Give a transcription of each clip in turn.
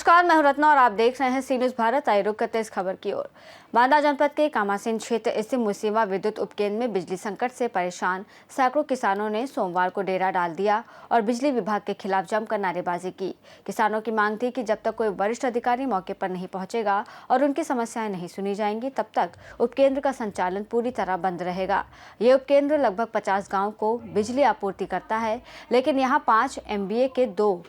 नमस्कार, मैं हूं रत्ना और आप देख रहे हैं सी न्यूज़ भारत। आइए रुक करते इस खबर की ओर। बांदा जनपद के कामासीन क्षेत्र स्थित मुसीमा विद्युत उपकेंद्र में बिजली संकट से परेशान सैकड़ों किसानों ने सोमवार को डेरा डाल दिया और बिजली विभाग के खिलाफ जमकर नारेबाजी की। किसानों की मांग थी कि जब तक कोई वरिष्ठ अधिकारी मौके पर नहीं पहुंचेगा और उनकी समस्याएं नहीं सुनी जाएंगी, तब तक उपकेंद्र का संचालन पूरी तरह बंद रहेगा। ये उपकेंद्र लगभग 50 गाँव को बिजली आपूर्ति करता है, लेकिन यहाँ 5 MVA के 2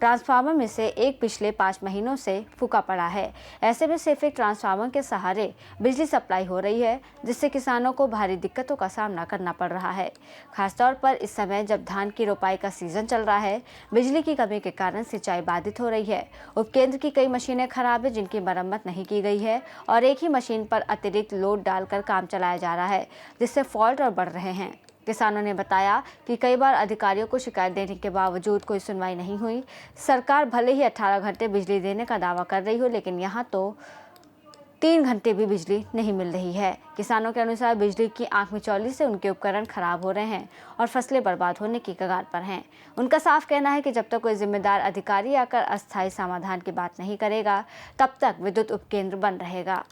ट्रांसफार्मर में से एक पिछले 5 महीनों से फूका पड़ा है। ऐसे में सिर्फ एक ट्रांसफार्मर के सहारे बिजली सप्लाई हो रही है, जिससे किसानों को भारी दिक्कतों का सामना करना पड़ रहा है। खासतौर पर इस समय जब धान की रोपाई का सीजन चल रहा है, बिजली की कमी के कारण सिंचाई बाधित हो रही है। उपकेंद्र की कई मशीनें खराब है, जिनकी मरम्मत नहीं की गई है और एक ही मशीन पर अतिरिक्त लोड डालकर काम चलाया जा रहा है, जिससे फॉल्ट और बढ़ रहे हैं। किसानों ने बताया कि कई बार अधिकारियों को शिकायत देने के बावजूद कोई सुनवाई नहीं हुई। सरकार भले ही 18 घंटे बिजली देने का दावा कर रही हो, लेकिन यहाँ तो 3 घंटे भी बिजली नहीं मिल रही है। किसानों के अनुसार बिजली की आंख मिचौली से उनके उपकरण खराब हो रहे हैं और फसलें बर्बाद होने की कगार पर हैं। उनका साफ कहना है कि जब तक कोई जिम्मेदार अधिकारी आकर अस्थायी समाधान की बात नहीं करेगा, तब तक विद्युत उपकेंद्र बंद रहेगा।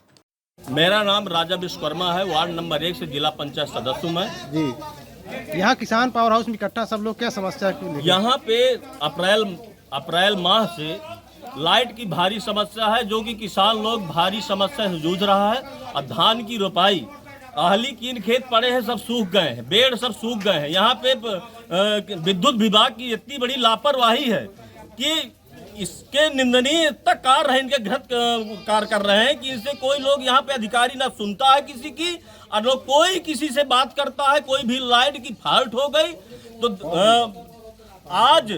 मेरा नाम राजा विश्वकर्मा है, वार्ड नंबर 1 से जिला पंचायत सदस्य हूँ मैं जी। यहाँ किसान पावर हाउस में इकट्ठा सब लोग क्या समस्या की? यहाँ पे अप्रैल माह से लाइट की भारी समस्या है, जो कि किसान लोग भारी समस्या से जूझ रहा है। और धान की रोपाई आहली कीन खेत पड़े हैं, सब सूख गए हैं, बेड़ सब सूख गए हैं। यहाँ पे विद्युत विभाग की इतनी बड़ी लापरवाही है कि इसके निंदनीय तक कार्य है, इनके घृत कार्य कर रहे हैं कि इनसे कोई लोग यहाँ पे अधिकारी ना सुनता है किसी की, और कोई किसी से बात करता है। कोई भी लाइट की फॉल्ट हो गई तो आज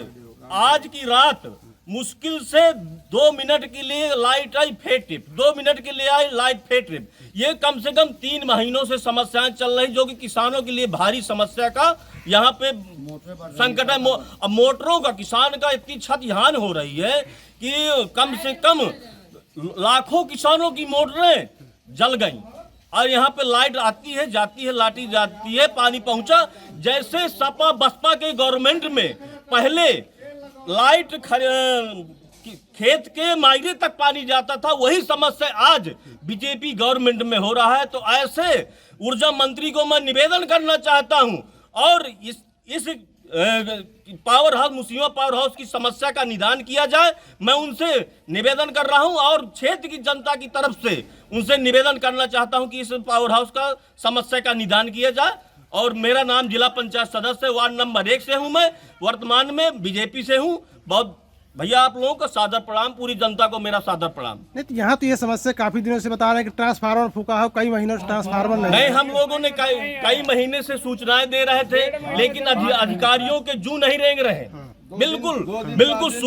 की रात मुश्किल से 2 मिनट के लिए लाइट आई फेटिप, 2 मिनट के लिए आई लाइट फेटिप। ये कम से कम 3 महीनों से समस्याएं चल रही, जो कि किसानों के लिए भारी समस्या का यहाँ पे संकट है। अब मोटरों का किसान का इतनी क्षतिहानि हो रही है कि कम से कम लाखों किसानों की मोटरें जल गई। और यहाँ पे लाइट आती है, जाती है, लाठी जाती है, पानी पहुंचा। जैसे सपा बसपा के गवर्नमेंट में पहले लाइट खेत के मायरे तक पानी जाता था, वही समस्या आज बीजेपी गवर्नमेंट में हो रहा है। तो ऐसे ऊर्जा मंत्री को मैं निवेदन करना चाहता हूं और इस पावर हाउस, मुसीमा पावर हाउस की समस्या का निदान किया जाए। मैं उनसे निवेदन कर रहा हूं और क्षेत्र की जनता की तरफ से उनसे निवेदन करना चाहता हूं कि इस पावर हाउस का समस्या का निदान किया जाए। और मेरा नाम जिला पंचायत सदस्य वार्ड नंबर 1 से हूं, मैं वर्तमान में बीजेपी से हूं। बहुत भैया आप लोगों का सादर प्रणाम, पूरी जनता को मेरा सादर प्रणाम। नहीं तो यहाँ तो ये समस्या काफी दिनों से बता रहे हैं कि ट्रांसफार्मर फूका है, कई महीनों से ट्रांसफार्मर नहीं। हम लोगों ने कई महीने से सूचनाएं दे रहे थे, लेकिन अधिकारियों के जू नहीं रेंग रहे। बिल्कुल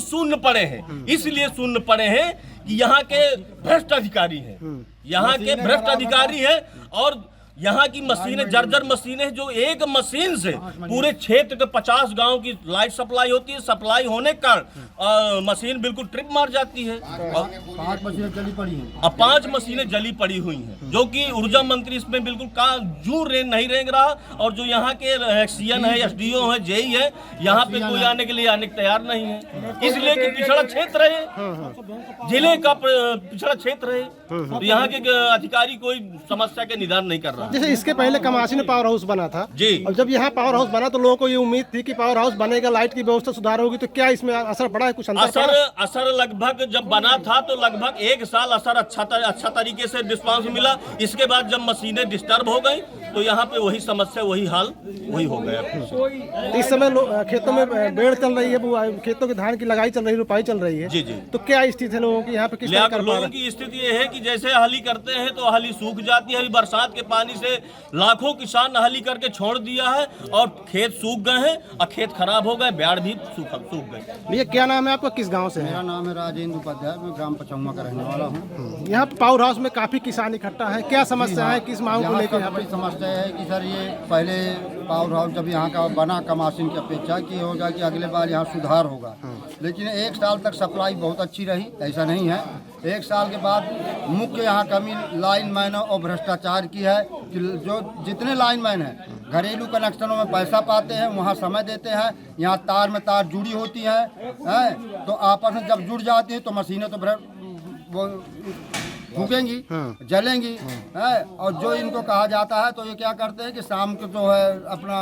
शून्य पड़े हैं। इसलिए शून्य पड़े हैं कि यहाँ के भ्रष्ट अधिकारी हैं, यहाँ के भ्रष्ट अधिकारी हैं। और यहाँ की मशीनें जर्जर मशीनें, जो एक मशीन से पूरे क्षेत्र के 50 गांव की लाइट सप्लाई होती है। सप्लाई होने के कारण मशीन बिल्कुल ट्रिप मार जाती है और 5 मशीनें जली पड़ी हैं। अब 5 मशीनें जली पड़ी हुई हैं, जो कि ऊर्जा मंत्री इसमें बिल्कुल नहीं रेंग रहा। और जो यहाँ के एक्सीएन है, SDO है, जेई है, यहाँ पे कोई आने के लिए तैयार नहीं है। इसलिए कि पिछड़ा क्षेत्र है, जिले का पिछड़ा क्षेत्र है, तो यहाँ के अधिकारी कोई समस्या के निदान नहीं कर रहा। जैसे इसके पहले कमासी में पावर हाउस बना था जी, और जब यहाँ पावर हाउस बना तो लोगों को ये उम्मीद थी कि पावर हाउस बनेगा, लाइट की व्यवस्था सुधार होगी। तो क्या इसमें असर पड़ा है? कुछ असर लगभग जब बना था तो लगभग 1 साल असर अच्छा तरीके से रिस्पांस मिला। इसके बाद जब मशीनें डिस्टर्ब हो गई तो यहाँ पे वही समस्या, वही हाल वही हो गया। इस समय खेतों में बेड़ चल रही है, खेतों की धान की लगाई चल रही है, रोपाई चल रही है। जी। तो क्या स्थिति है लोगों की यहाँ पे? किस तरह लोगों की स्थिति ये है कि जैसे आहली करते हैं तो आहली सूख जाती है। अभी बरसात के पानी से लाखों किसान आहली करके छोड़ दिया है और खेत सूख गए हैं और खेत खराब हो गए, ब्याड़ भी सूख गए। भैया क्या नाम है आपका, किस गांव से? मेरा नाम है राजेंद्र उपाध्याय, मैं ग्राम पचौमा का रहने वाला हूँ। यहाँ पे पावर हाउस में काफी किसान इकट्ठा है, क्या समस्या है, किस मांग को लेकर? बड़ी समस्या है कि सर ये पहले पावर हाउस जब यहाँ का बना कमासिन की अपेक्षा की होगा कि अगले बार यहाँ सुधार होगा, लेकिन 1 साल तक सप्लाई बहुत अच्छी रही, ऐसा नहीं है। 1 साल के बाद मुख्य यहाँ कमी लाइनमैनों और भ्रष्टाचार की है कि जो जितने लाइनमैन हैं घरेलू कनेक्शनों में पैसा पाते हैं, वहाँ समय देते हैं, यहाँ तार में तार जुड़ी होती हैं, तो आपस में जब जुड़ जाती हैं तो मशीनें तो वो फूकेंगी, जलेंगी, है। और जो इनको कहा जाता है तो ये क्या करते हैं कि शाम को जो है अपना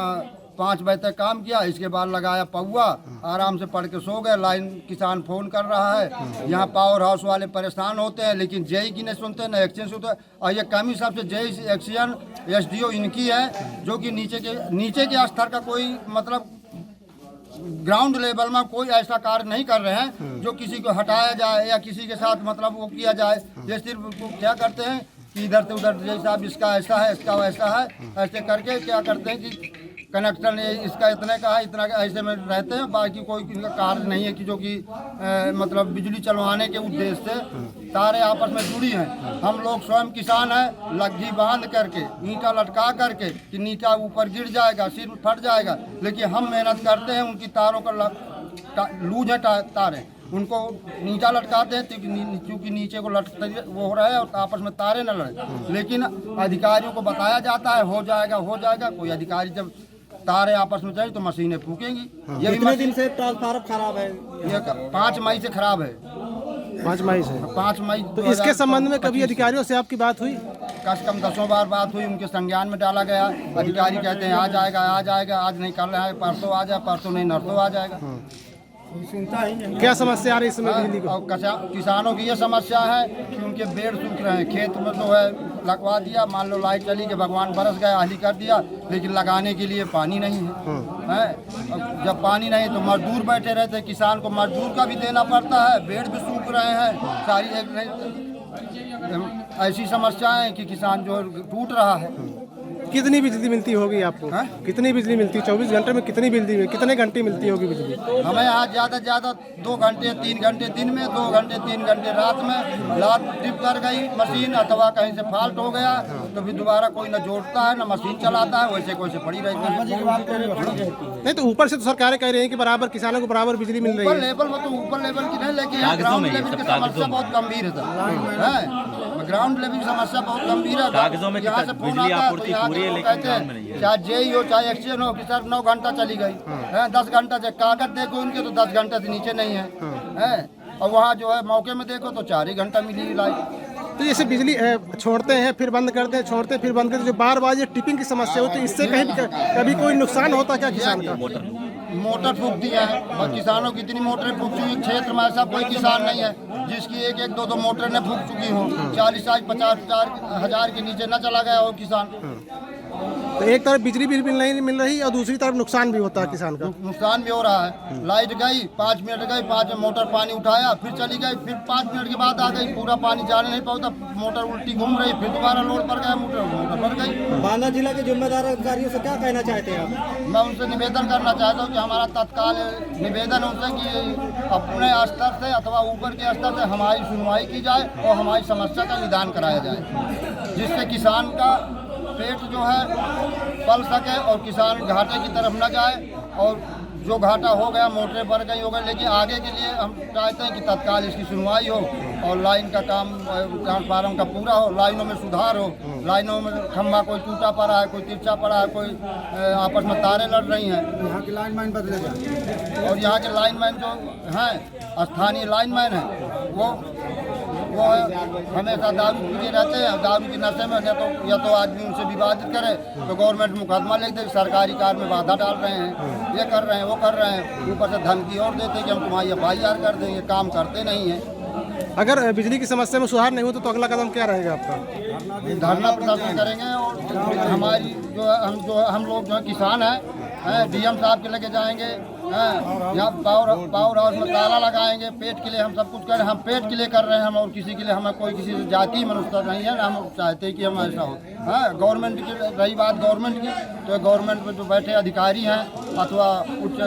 5 बजे तक काम किया, इसके बाद लगाया पौआ, आराम से पढ़ के सो गए। लाइन किसान फोन कर रहा है, यहाँ पावर हाउस वाले परेशान होते हैं, लेकिन जेई की नहीं सुनते, न एक्शन सुनते। और ये कमी सबसे जेई एक्शन एसडीओ इनकी है, जो कि नीचे के स्तर का कोई मतलब ग्राउंड लेवल में कोई ऐसा कार्य नहीं कर रहे हैं जो किसी को हटाया जाए या किसी के साथ मतलब वो किया जाए। ये सिर्फ क्या करते हैं कि इधर से उधर जैसा इसका ऐसा है, इसका वैसा है, ऐसे करके क्या करते हैं कि कनेक्शन इसका इतने का है, इतना का, ऐसे में रहते हैं। बाकी कोई इनका कार्य नहीं है कि जो कि मतलब बिजली चलवाने के उद्देश्य से तारे आपस में जुड़ी हैं। हम लोग स्वयं किसान हैं, लग्गी बांध करके ईंटा लटका करके कि नीचा ऊपर गिर जाएगा, सिर फट जाएगा, लेकिन हम मेहनत करते हैं। उनकी तारों का लूज है तारें, उनको नीचा लटकाते हैं क्योंकि नीचे को लटकते वो हो रहा है और आपस में तारे न लड़े। लेकिन अधिकारियों को बताया जाता है हो जाएगा। कोई अधिकारी जब तारे आपस में चले तो मशीनें फूकेंगी। ये कितने दिन से ट्रांसफार्मर खराब है? ये 5 मई से खराब है। 5 मई से? 5 मई। तो इसके संबंध में कभी अधिकारियों से आपकी बात हुई? कम से कम 10 बार बात हुई, उनके संज्ञान में डाला गया। अधिकारी कहते हैं आ जाएगा, आज नहीं कर रहे हैं, परसों आ जाए, परसों नहीं नरसों आ जाएगा। क्या समस्या आ रही है इसमें बिजली को? और किसानों की ये समस्या है कि उनके पेड़ सूख रहे हैं, खेत में जो है लगवा दिया, मान लो लाइट चली कि भगवान बरस गया, आली कर दिया, लेकिन लगाने के लिए पानी नहीं है। जब पानी नहीं तो मजदूर बैठे रहते हैं, किसान को मजदूर का भी देना पड़ता है, पेड़ भी सूख रहे हैं, सारी ऐसी समस्याएं हैं कि किसान जो टूट रहा है। कितनी बिजली मिलती होगी आपको? कितनी बिजली मिलती है 24 घंटे में? कितनी बिजली, कितने घंटे मिलती होगी बिजली? हमें यहाँ ज़्यादा से ज़्यादा 2 घंटे 3 घंटे दिन में, 2 घंटे 3 घंटे रात में। रात ट्रिप कर गई मशीन अथवा कहीं से फॉल्ट हो गया तो फिर दोबारा कोई न जोड़ता है न मशीन चलाता है, वैसे पड़ी रहती है। नहीं तो ऊपर से तो सरकारें कह रही है कि बराबर किसानों को बराबर बिजली मिल रही है। ऊपर लेवल में तो ऊपर लेवल की नहीं, लेकिन ग्राउंड लेवल की समस्या बहुत गंभीर है। ग्राउंड लेवल की समस्या बहुत गंभीर है। कागजों में यहाँ से फोन आता है तो यहाँ कहते हैं चाहे जेई हो चाहे एक्सीडेंट हो कि सर 9 घंटा चली गई है, 10 घंटा से कागज देखो उनके तो 10 घंटे से नीचे नहीं है। और वहाँ जो है मौके में देखो तो 4 ही घंटा मिली लाइट। तो जैसे बिजली छोड़ते हैं फिर बंद करते हैं, छोड़ते हैं फिर बंद करते हैं, जो बार बार ये टिपिंग की समस्या होती है, इससे कभी कोई नुकसान होता क्या किसान का? मोटर फूकती है और किसानों की इतनी मोटरें फूक चुकी, क्षेत्र में ऐसा कोई किसान नहीं है जिसकी 1-1, 2-2 मोटरें न फूक चुकी हो। 40,000-50,000 हज़ार के नीचे न चला गया हो किसान। तो एक तरफ बिजली भी नहीं मिल रही और दूसरी तरफ नुकसान भी होता है किसान का। नुकसान भी हो रहा है। लाइट गई 5 मिनट गई, 5 में मोटर पानी उठाया, फिर चली गई, फिर 5 मिनट के बाद आ गई, पूरा पानी जाने नहीं पाता, मोटर उल्टी घूम रही, फिर दोबारा लोड पर गया, मोटर भर गई। बांदा जिला के जिम्मेदार अधिकारियों से क्या कहना चाहते हैं आप? मैं उनसे निवेदन करना चाहता हूँ कि हमारा तत्काल निवेदन उनसे कि अपने स्तर से अथवा ऊपर के स्तर से हमारी सुनवाई की जाए और हमारी समस्या का निदान कराया जाए, जिससे किसान का पेट जो है पल सके और किसान घाटे की तरफ न जाए। और जो घाटा हो गया, मोटरें बढ़ गई हो गई, लेकिन आगे के लिए हम चाहते हैं कि तत्काल इसकी सुनवाई हो और लाइन का काम ट्रांसफार्मर का पूरा हो, लाइनों में सुधार हो। लाइनों में खंभा कोई टूटा पड़ा है, कोई तिरछा पड़ा है, कोई आपस में तारें लड़ रही हैं। यहाँ की लाइनमैन बदले जाए और यहाँ के लाइनमैन जो हैं स्थानीय लाइनमैन हैं वो हमेशा दारू पीते रहते हैं। दारू की नशे में या तो आदमी उनसे विवादित करे तो गवर्नमेंट मुकदमा लिख दे, सरकारी कार्य में बाधा डाल रहे हैं, ये कर रहे हैं, वो कर रहे हैं, ऊपर से धमकी और देते हैं कि हम तुम्हारी FIR कर देंगे, काम करते नहीं हैं। अगर बिजली की समस्या में सुधार नहीं हो तो अगला कदम क्या रहेगा आपका? धरना प्रदर्शन करेंगे और हमारी जो हम लोग जो है किसान हैं DM साहब के लेके जाएंगे, यहाँ पावर हाउस में ताला लगाएंगे। पेट के लिए हम सब कुछ कर रहे हैं, हम पेट के लिए कर रहे हैं हम, और किसी के लिए हमें कोई किसी से जाति मनुष्यता नहीं है। हम चाहते हैं कि हम ऐसा हो। गवर्नमेंट की रही बात गवर्नमेंट की, तो गवर्नमेंट में जो बैठे अधिकारी हैं अथवा उच्च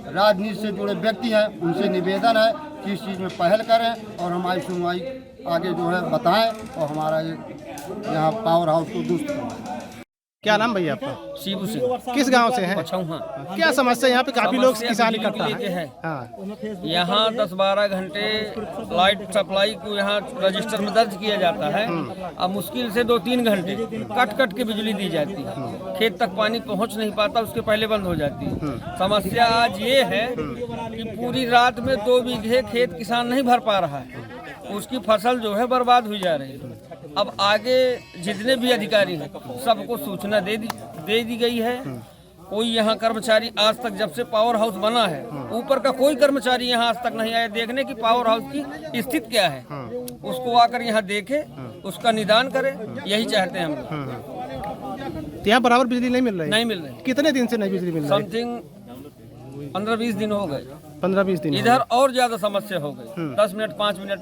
राजनीति से जुड़े व्यक्ति हैं उनसे निवेदन है कि इस चीज़ में पहल करें और हमारी सुनवाई आगे जो है बताएं और हमारा यहाँ पावर हाउस को दुरुस्त करें। क्या नाम भैया आपका? शिबू सिंह किस गांव से हैं? पछौहा। क्या समस्या यहाँ पे काफी लोग समस्या किसान बिजली इकट्ठा के लेके है। है। हाँ, यहाँ 10-12 घंटे लाइट सप्लाई को यहाँ रजिस्टर में दर्ज किया जाता है। अब मुश्किल से 2-3 घंटे कट के बिजली दी जाती है। खेत तक पानी पहुँच नहीं पाता, उसके पहले बंद हो जाती है। समस्या आज ये है कि पूरी रात में 2 बीघे खेत किसान नहीं भर पा रहा है, उसकी फसल जो है बर्बाद हुई जा रही है। अब आगे जितने भी अधिकारी हैं सबको सूचना दे दी गई है। कोई यहाँ कर्मचारी आज तक जब से पावर हाउस बना है ऊपर का कोई कर्मचारी यहाँ आज तक नहीं आया देखने की पावर हाउस की स्थिति क्या है। उसको आकर यहाँ देखे, उसका निदान करे, यही चाहते हैं हम लोग। तो यहाँ बराबर बिजली नहीं मिल रही? नहीं मिल रही। कितने दिन से नहीं बिजली मिल रही? समथिंग 15-20 दिन हो गए। 15-20 दिन। इधर और ज्यादा समस्या हो गई। 10 मिनट, 5 मिनट,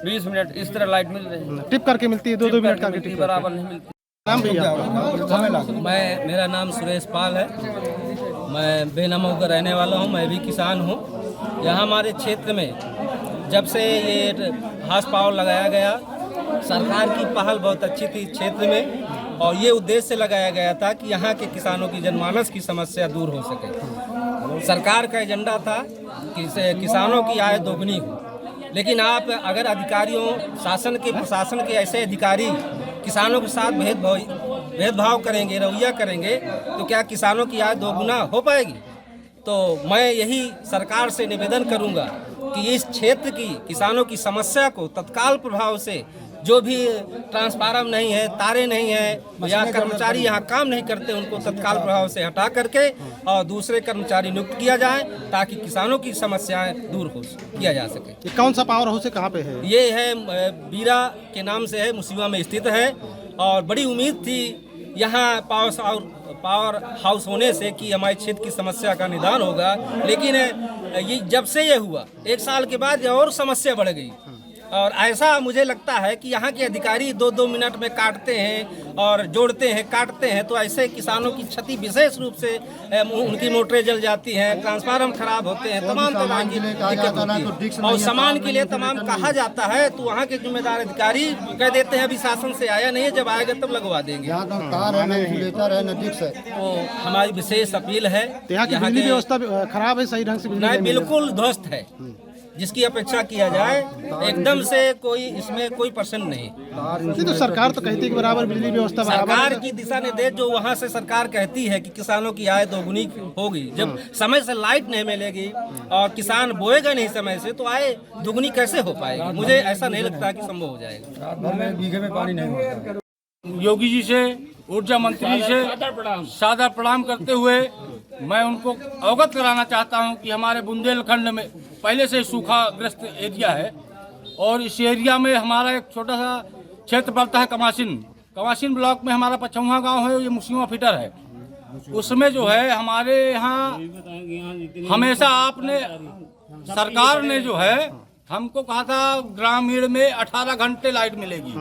20 मिनट इस तरह लाइट मिल रही है। टिप करके मिलती है, 2-2 मिनट करके टिप बराबर नहीं मिलती। नाम भैया आपका? मेरा नाम सुरेश पाल है। मैं बेनमऊ का रहने वाला हूँ। मैं भी किसान हूँ। यहाँ हमारे क्षेत्र में जब से ये हाउस पावर लगाया गया, सरकार की पहल बहुत अच्छी थी क्षेत्र में, और ये उद्देश्य से लगाया गया था कि यहाँ के किसानों की जनमानस की समस्या दूर हो सके। सरकार का एजेंडा था कि किसानों की आय दोगुनी हो। लेकिन आप अगर अधिकारियों, शासन के, प्रशासन के ऐसे अधिकारी किसानों के साथ भेदभाव करेंगे, रवैया करेंगे, तो क्या किसानों की आय दोगुना हो पाएगी? तो मैं यही सरकार से निवेदन करूंगा कि इस क्षेत्र की किसानों की समस्या को तत्काल प्रभाव से, जो भी ट्रांसफार्मर नहीं है, तारे नहीं है या कर्मचारी यहाँ काम नहीं करते, उनको तत्काल प्रभाव से हटा करके और दूसरे कर्मचारी नियुक्त किया जाए ताकि किसानों की समस्याएं दूर हो किया जा सके। ये कौन सा पावर हाउस है, कहाँ पे है? ये है बीरा के नाम से है, मुसीबा में स्थित है। और बड़ी उम्मीद थी यहाँ पावर हाउस होने से कि हमारे क्षेत्र की समस्या का निदान होगा, लेकिन ये जब से ये हुआ 1 साल के बाद और समस्या बढ़ गई। और ऐसा मुझे लगता है कि यहाँ के अधिकारी 2-2 मिनट में काटते हैं और जोड़ते हैं, काटते हैं, तो ऐसे किसानों की क्षति विशेष रूप से उनकी मोटरें जल जाती हैं, ट्रांसफार्मर खराब होते हैं, तमाम तरह की दिक्कत होती है। और सामान के लिए तमाम कहा जाता है तो वहाँ के जिम्मेदार अधिकारी कह देते हैं अभी शासन से आया नहीं है, जब आएगा तब लगवा देंगे। तो हमारी विशेष अपील है, यहाँ की बिजली व्यवस्था खराब है, सही ढंग से नहीं, बिल्कुल ध्वस्त है। जिसकी अपेक्षा किया जाए एकदम से कोई इसमें कोई प्रश्न नहीं। तो सरकार तो कहती है कि बराबर बिजली व्यवस्था सरकार की दिशा निर्देश जो वहाँ से सरकार कहती है कि किसानों की आय दोगुनी होगी, जब समय से लाइट नहीं मिलेगी और किसान बोएगा नहीं समय से, तो आय दोगुनी कैसे हो पाएगी? मुझे ऐसा नहीं लगता कि संभव हो जाएगा। बीघे में पानी नहीं होता। योगी जी से, ऊर्जा मंत्री से सादर प्रणाम करते हुए मैं उनको अवगत कराना चाहता हूं कि हमारे बुंदेलखंड में पहले से सूखाग्रस्त एरिया है, और इस एरिया में हमारा एक छोटा सा क्षेत्र पड़ता है कमासिन ब्लॉक में हमारा पछौहा गांव है, ये मुसीमा फिटर है। उसमें जो है हमारे यहाँ हमेशा आपने सरकार ने जो है हमको कहा था ग्रामीण में 18 घंटे लाइट मिलेगी,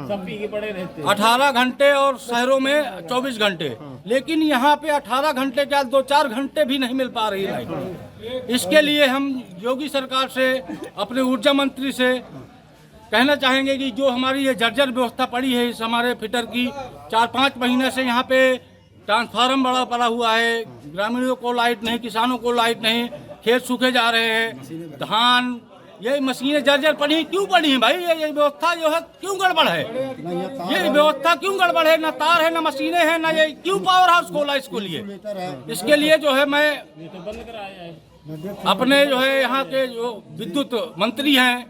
18 घंटे, और शहरों में 24 घंटे। लेकिन यहाँ पे 18 घंटे क्या 2-4 घंटे भी नहीं मिल पा रही लाइट। इसके लिए हम योगी सरकार से, अपने ऊर्जा मंत्री से कहना चाहेंगे कि जो हमारी ये जर्जर व्यवस्था पड़ी है इस हमारे फिटर की, 4-5 महीने से यहाँ पे ट्रांसफार्मर बड़ा पड़ा हुआ है, ग्रामीणों को लाइट नहीं, किसानों को लाइट नहीं, खेत सूखे जा रहे हैं, धान, ये मशीनें जर्जर पड़ी क्यों पड़ी हैं भाई? ये व्यवस्था जो है क्यों गड़बड़ है? ये व्यवस्था क्यों गड़बड़ है? न तार है, न मशीनें हैं, न ये क्यों पावर हाउस खोला इसको लिए? इसके लिए जो है मैं अपने जो है यहाँ के जो विद्युत मंत्री हैं,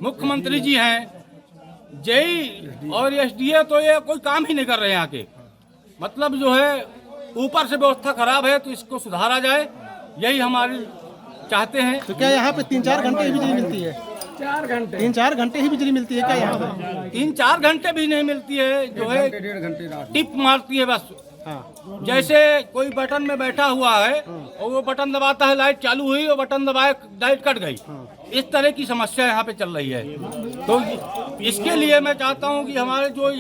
मुख्यमंत्री जी हैं, जेई और एसडीए, तो ये कोई काम ही नहीं कर रहे हैं यहाँ के। मतलब जो है ऊपर से व्यवस्था खराब है, तो इसको सुधारा जाए, यही हमारी चाहते हैं। तो क्या यहाँ पे 3-4 घंटे ही बिजली मिलती है? 3-4 घंटे ही बिजली मिलती है क्या यहाँ पे? 3-4 घंटे भी नहीं मिलती है, जो है 1.5 घंटे टिप मारती है बस। हाँ। जैसे कोई बटन में बैठा हुआ है और वो बटन दबाता है, लाइट चालू हुई, और बटन दबाए लाइट कट गई। इस तरह की समस्या यहाँ पे चल रही है। तो इसके लिए मैं चाहता हूँ कि हमारे जो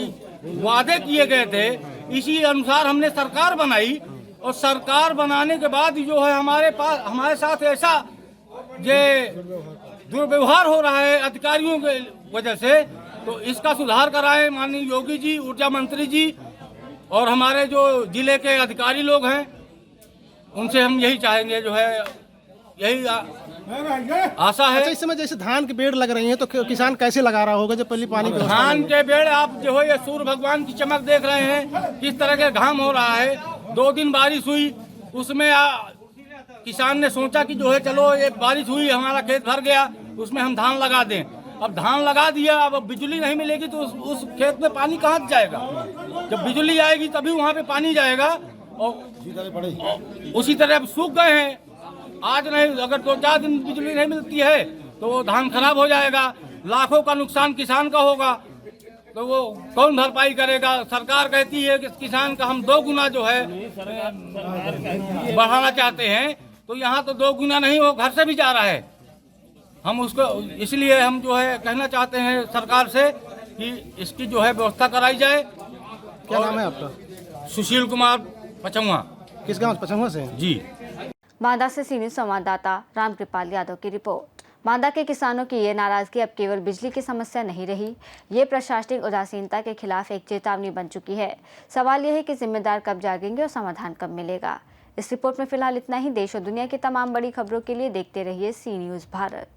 वादे किए गए थे इसी अनुसार हमने सरकार बनाई, और सरकार बनाने के बाद जो है हमारे साथ ऐसा ये दुर्व्यवहार हो रहा है अधिकारियों के वजह से, तो इसका सुधार कराएं माननीय योगी जी, ऊर्जा मंत्री जी, और हमारे जो जिले के अधिकारी लोग हैं उनसे हम यही चाहेंगे, जो है यही आशा है। अच्छा, इस समय जैसे धान के पेड़ लग रही हैं तो किसान कैसे लगा रहा होगा जब पहले पानी की व्यवस्था धान नहीं के पेड़ आप जो है ये सूर्य भगवान की चमक देख रहे हैं, किस तरह के घाम हो रहा है। 2 दिन बारिश हुई, उसमें किसान ने सोचा कि जो है चलो ये बारिश हुई, हमारा खेत भर गया, उसमें हम धान लगा दें। अब धान लगा दिया, अब बिजली नहीं मिलेगी तो उस खेत में पानी कहाँ से जाएगा। जब बिजली आएगी तभी वहाँ पे पानी जाएगा। और उसी तरह अब सूख गए हैं, आज नहीं, अगर 2-4 दिन बिजली नहीं मिलती है तो धान खराब हो जाएगा, लाखों का नुकसान किसान का होगा। तो वो कौन भरपाई करेगा। सरकार कहती है कि किसान का हम 2 गुना जो है बढ़ाना चाहते हैं, तो यहाँ तो 2 गुना नहीं, वो घर से भी जा रहा है। हम उसको इसलिए हम जो है कहना चाहते हैं सरकार से कि इसकी जो है व्यवस्था कराई जाए। क्या नाम है आपका? सुशील कुमार पचौआ। किस गांव पचौआ से? जी। बांदा से सीनियर संवाददाता रामकृपाल यादव की रिपोर्ट। बांदा के किसानों की ये नाराजगी अब केवल बिजली की समस्या नहीं रही, ये प्रशासनिक उदासीनता के खिलाफ एक चेतावनी बन चुकी है। सवाल यह है कि जिम्मेदार कब जागेंगे और समाधान कब मिलेगा। इस रिपोर्ट में फिलहाल इतना ही। देश और दुनिया की तमाम बड़ी खबरों के लिए देखते रहिए सी न्यूज़ भारत।